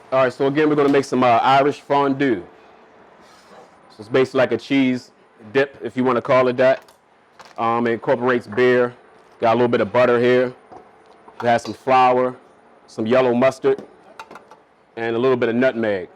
All right, so again, we're going to make some Irish fondue. So it's basically like a cheese dip, if you want to call it that. It incorporates beer. Got a little bit of butter here. It has some flour, some yellow mustard, and a little bit of nutmeg.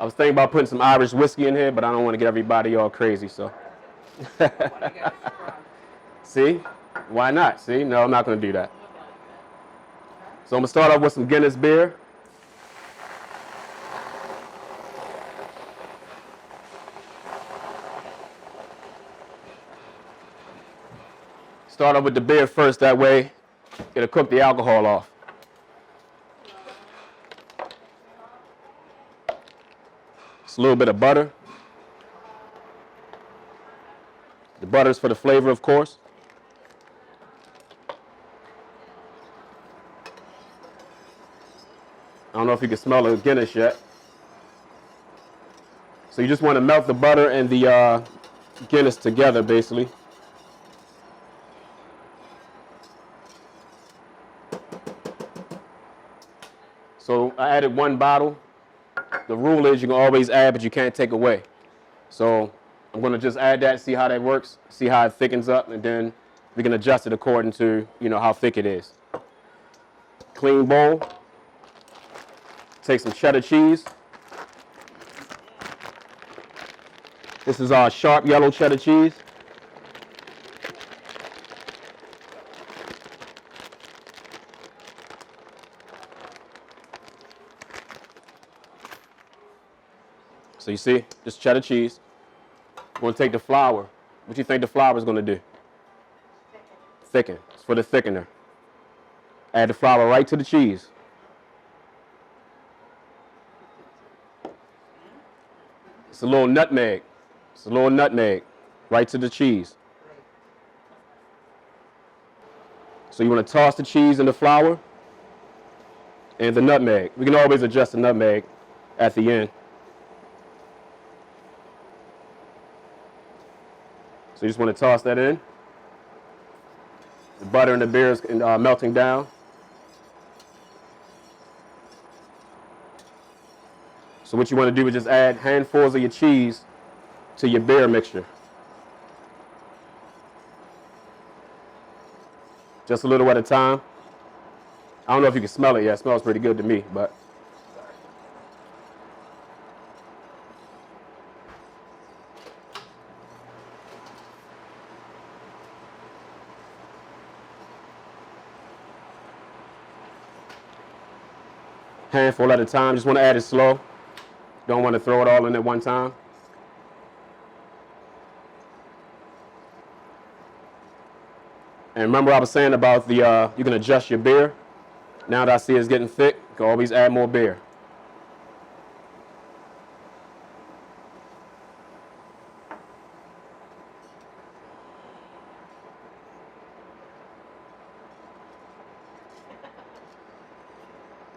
I was thinking about putting some Irish whiskey in here, but I don't want to get everybody all crazy, so. See? Why not? See? No, I'm not going to do that. So I'm going to start off with some Guinness beer. Start off with the beer first, that way it'll cook the alcohol off. Just a little bit of butter. The butter is for the flavor, of course. I don't know if you can smell the Guinness yet. So you just want to melt the butter and the Guinness together, basically. So I added 1 bottle. The rule is you can always add, but you can't take away. So I'm going to just add that, see how that works, see how it thickens up, and then we can adjust it according to, how thick it is. Clean bowl. Take some cheddar cheese. This is our sharp yellow cheddar cheese. So you see, this cheddar cheese. We're going to take the flour. What do you think the flour is going to do? Thicken. It's for the thickener. Add the flour right to the cheese. It's a little nutmeg. It's a little nutmeg right to the cheese. So you want to toss the cheese and the flour and the nutmeg. We can always adjust the nutmeg at the end. So you just want to toss that in. The butter and the beer is melting down. So what you want to do is just add handfuls of your cheese to your beer mixture. Just a little at a time. I don't know if you can smell it yet. It smells pretty good to me, but. Handful at a time. Just want to add it slow. Don't want to throw it all in at one time. And remember I was saying about the, you can adjust your beer. Now that I see it's getting thick, you can always add more beer.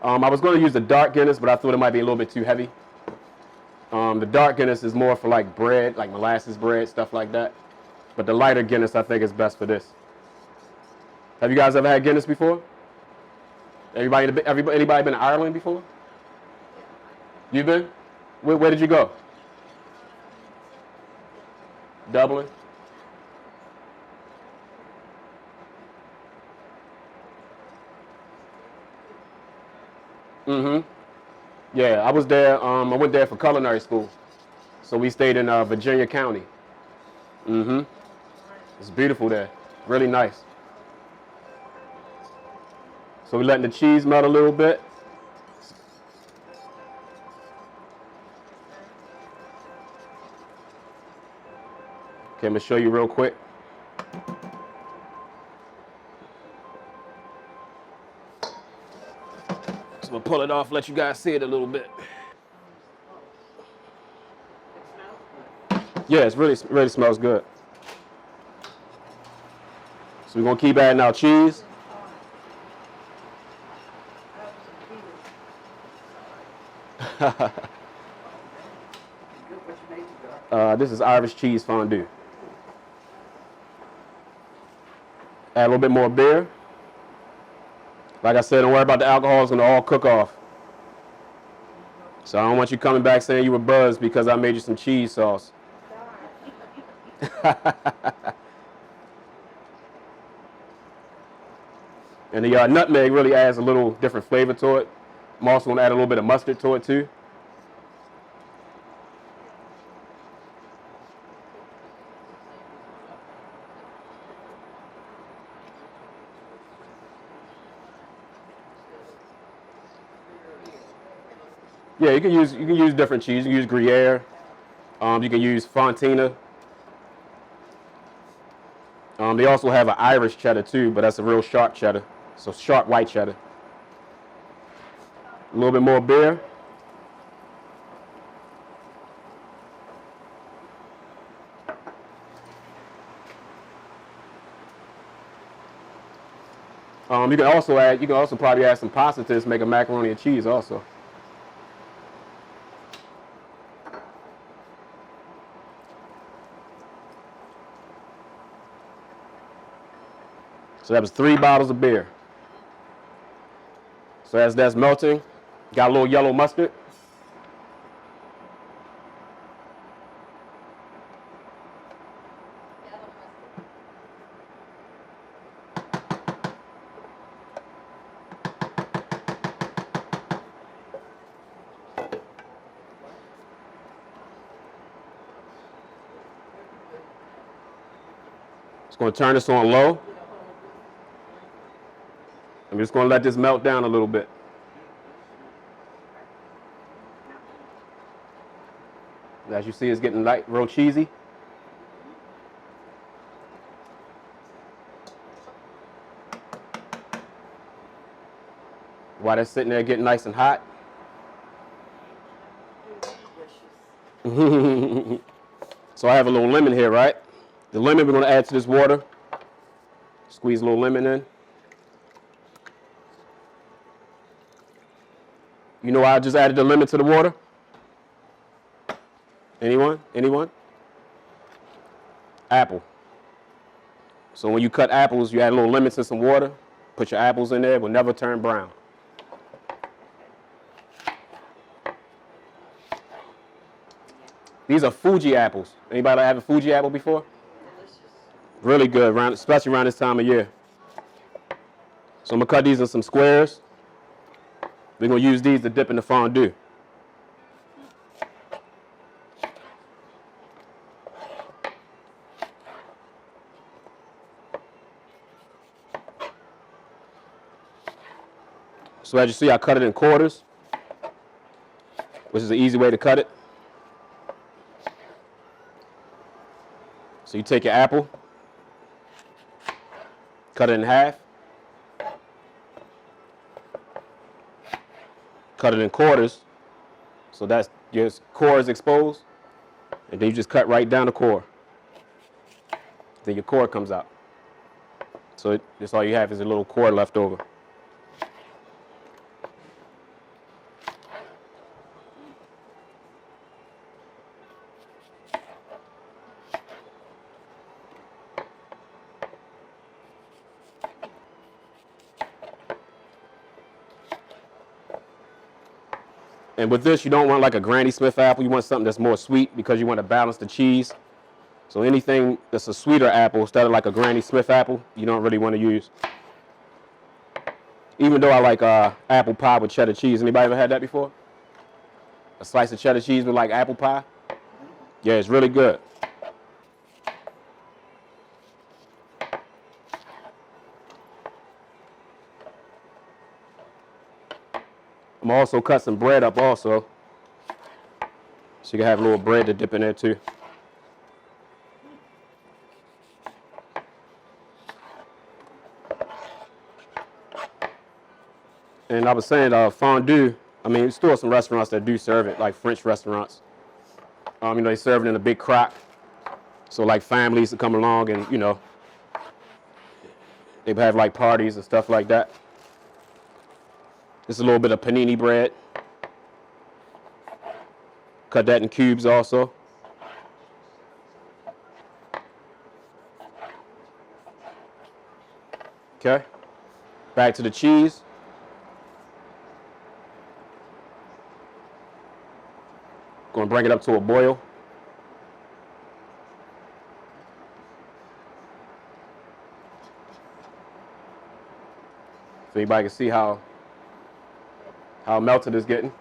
I was going to use the dark Guinness, but I thought it might be a little bit too heavy. The dark Guinness is more for like bread, like molasses bread, stuff like that. But the lighter Guinness, I think, is best for this. Have you guys ever had Guinness before? Anybody been to Ireland before? You've been? Where did you go? Dublin? Mm-hmm. Yeah, I was there. I went there for culinary school. So we stayed in Virginia County. Mm-hmm. It's beautiful there. Really nice. So we're letting the cheese melt a little bit. Okay, I'm going to show you real quick. So I'm going to pull it off, let you guys see it a little bit. Yeah, it really smells good. So we're going to keep adding our cheese. This is Irish cheese fondue. Add a little bit more beer. Like I said, don't worry about the alcohol. It's going to all cook off. So I don't want you coming back saying you were buzzed because I made you some cheese sauce. And the nutmeg really adds a little different flavor to it. I'm also going to add a little bit of mustard to it too. Yeah, you can use different cheese. You can use Gruyere. You can use Fontina. They also have an Irish cheddar too, but that's a real sharp cheddar. So sharp white cheddar. A little bit more beer. You can also probably add some pasta to this, make a macaroni and cheese also. So that was 3 bottles of beer. So as that's melting, got a little yellow mustard. It's going to turn this on low. I'm just going to let this melt down a little bit. As you see, it's getting light, real cheesy. While that's sitting there getting nice and hot. So I have a little lemon here, right? The lemon we're going to add to this water. Squeeze a little lemon in. You know why I just added the lemon to the water? Anyone? Anyone? Apple. So when you cut apples, you add a little lemon to some water. Put your apples in there. It will never turn brown. These are Fuji apples. Anybody have a Fuji apple before? Delicious. Really good, especially around this time of year. So I'm going to cut these in some squares. We're going to use these to dip in the fondue. So as you see, I cut it in quarters, which is an easy way to cut it. So you take your apple, cut it in half, cut it in quarters, so that's your core is exposed, and then you just cut right down the core. Then your core comes out. So that's all you have is a little core left over. And with this, you don't want like a Granny Smith apple. You want something that's more sweet because you want to balance the cheese. So anything that's a sweeter apple instead of like a Granny Smith apple, you don't really want to use. Even though I like apple pie with cheddar cheese. Anybody ever had that before? A slice of cheddar cheese with like apple pie? Yeah, it's really good. I'm gonna also cut some bread up also. So you can have a little bread to dip in there too. And I was saying fondue, I mean, there's still some restaurants that do serve it, like French restaurants. They serve it in a big crock. So like families to come along and, they have like parties and stuff like that. Just a little bit of panini bread. Cut that in cubes also. Okay. Back to the cheese. going to bring it up to a boil. So anybody can see how melted it's getting.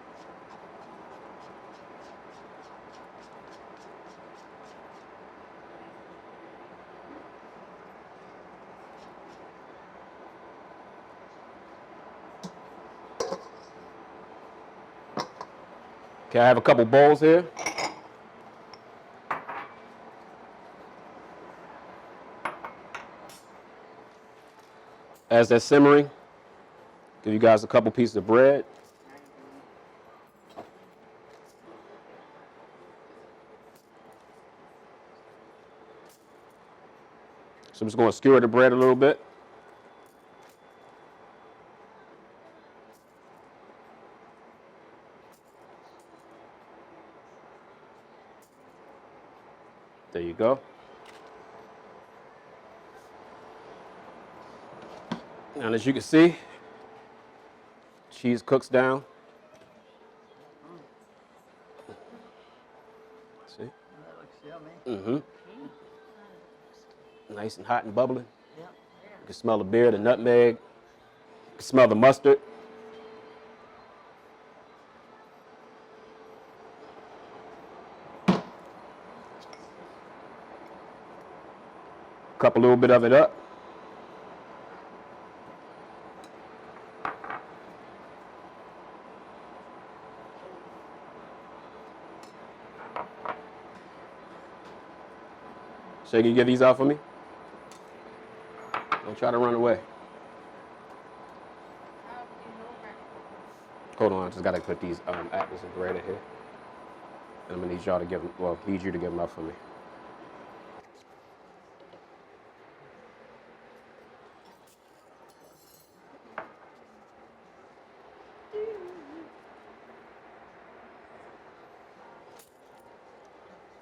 Okay, I have a couple bowls here. As that's simmering, give you guys a couple pieces of bread. So I'm just going to skewer the bread a little bit. There you go. And as you can see, cheese cooks down. See? That looks yummy. Mm-hmm. Nice and hot and bubbling. Yep. You can smell the beer, the nutmeg. You can smell the mustard. Cup a little bit of it up. So you can get these out for me? Don't try to run away. Hold on, I just gotta put these apples and bread in here. And I'm gonna need y'all to give them, well, need you to give them out for me.